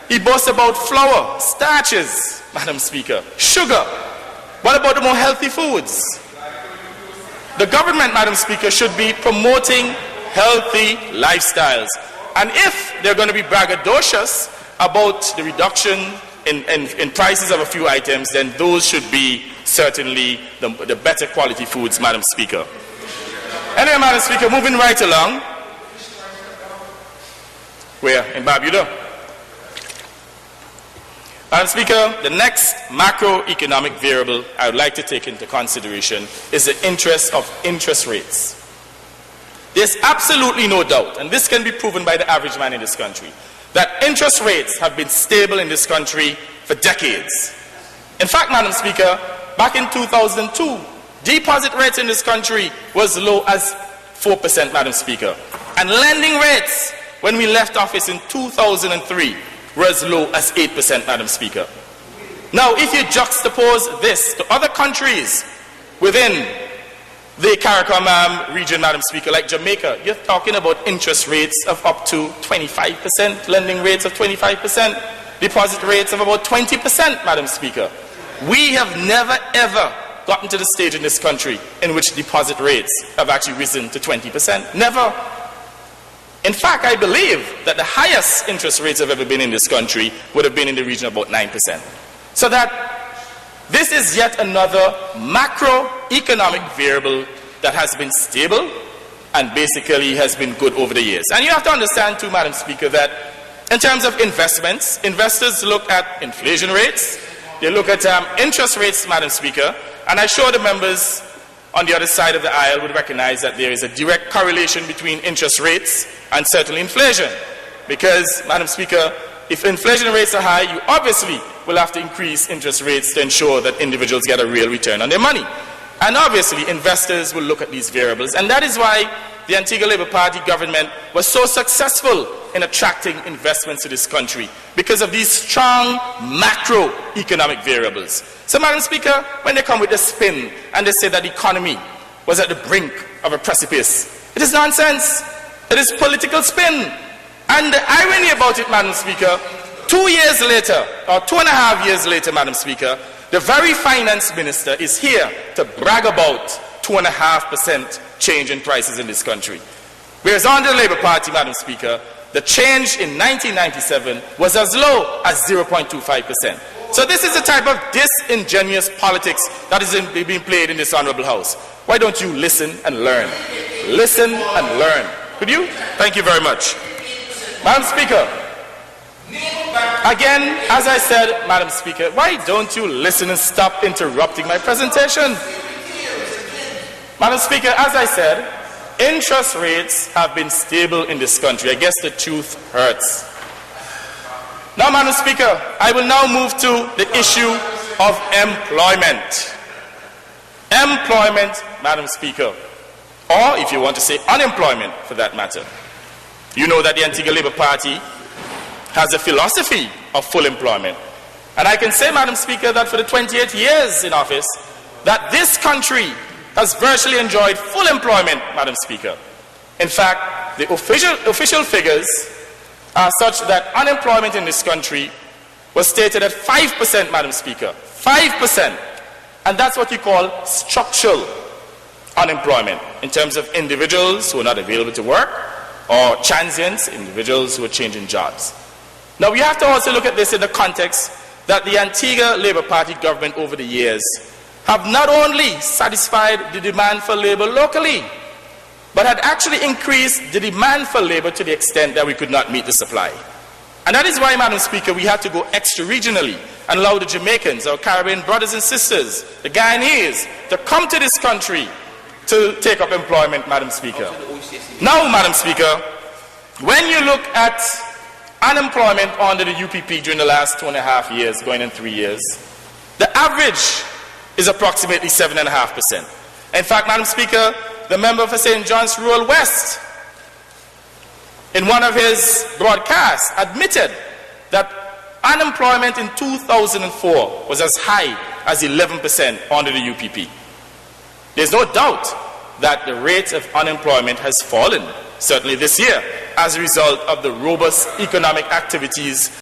He boasts about flour, starches, Madam Speaker, sugar. What about the more healthy foods? The government, Madam Speaker, should be promoting healthy lifestyles. And if they're going to be braggadocious about the reduction in prices of a few items, then those should be certainly the better quality foods, Madam Speaker. Anyway, Madam Speaker, moving right along. Where? In Barbuda. Madam Speaker, the next macroeconomic variable I would like to take into consideration is the interest rates. There's absolutely no doubt, and this can be proven by the average man in this country, that interest rates have been stable in this country for decades. In fact, Madam Speaker, back in 2002, deposit rates in this country was as low as 4%, Madam Speaker. And lending rates, when we left office in 2003, were as low as 8%, Madam Speaker. Now, if you juxtapose this to other countries within the CARICOM region, Madam Speaker, like Jamaica, you're talking about interest rates of up to 25%, lending rates of 25%, deposit rates of about 20%, Madam Speaker. We have never, ever gotten to the stage in this country in which deposit rates have actually risen to 20%. Never. In fact, I believe that the highest interest rates have ever been in this country would have been in the region of about 9%. So that this is yet another macroeconomic variable that has been stable and basically has been good over the years. And you have to understand too, Madam Speaker, that in terms of investments, investors look at inflation rates, they look at interest rates, Madam Speaker, and I'm sure the members on the other side of the aisle would recognize that there is a direct correlation between interest rates and certainly inflation. Because, Madam Speaker, if inflation rates are high, you obviously will have to increase interest rates to ensure that individuals get a real return on their money. And obviously, investors will look at these variables. And that is why the Antigua Labour Party government was so successful in attracting investments to this country, because of these strong macroeconomic variables. So, Madam Speaker, when they come with a spin and they say that the economy was at the brink of a precipice, it is nonsense. It is political spin. And the irony about it, Madam Speaker, 2 years later, or 2.5 years later, Madam Speaker, the very finance minister is here to brag about 2.5% change in prices in this country. Whereas under the Labour Party, Madam Speaker, the change in 1997 was as low as 0.25%. So this is the type of disingenuous politics that is being played in this honorable House. Why don't you listen and learn? Listen and learn. Could you? Thank you very much. Madam Speaker, again, as I said, Madam Speaker, why don't you listen and stop interrupting my presentation? Madam Speaker, as I said, interest rates have been stable in this country. I guess the truth hurts. Now, Madam Speaker, I will now move to the issue of employment. Employment, Madam Speaker, or if you want to say unemployment for that matter. You know that the Antigua Labour Party has a philosophy of full employment. And I can say, Madam Speaker, that for the 28 years in office, that this country has virtually enjoyed full employment, Madam Speaker. In fact, the official figures are such that unemployment in this country was stated at 5%, Madam Speaker. 5%. And that's what you call structural unemployment, in terms of individuals who are not available to work, or transients, individuals who are changing jobs. Now, we have to also look at this in the context that the Antigua Labour Party government over the years have not only satisfied the demand for labor locally, but had actually increased the demand for labor to the extent that we could not meet the supply. And that is why, Madam Speaker, we had to go extra-regionally and allow the Jamaicans, our Caribbean brothers and sisters, the Guyanese, to come to this country to take up employment, Madam Speaker. Now, Madam Speaker, when you look at unemployment under the UPP during the last 2.5 years, going in 3 years, the average is approximately 7.5%. In fact, Madam Speaker, the member for St. John's Rural West, in one of his broadcasts, admitted that unemployment in 2004 was as high as 11% under the UPP. There's no doubt that the rate of unemployment has fallen, certainly this year, as a result of the robust economic activities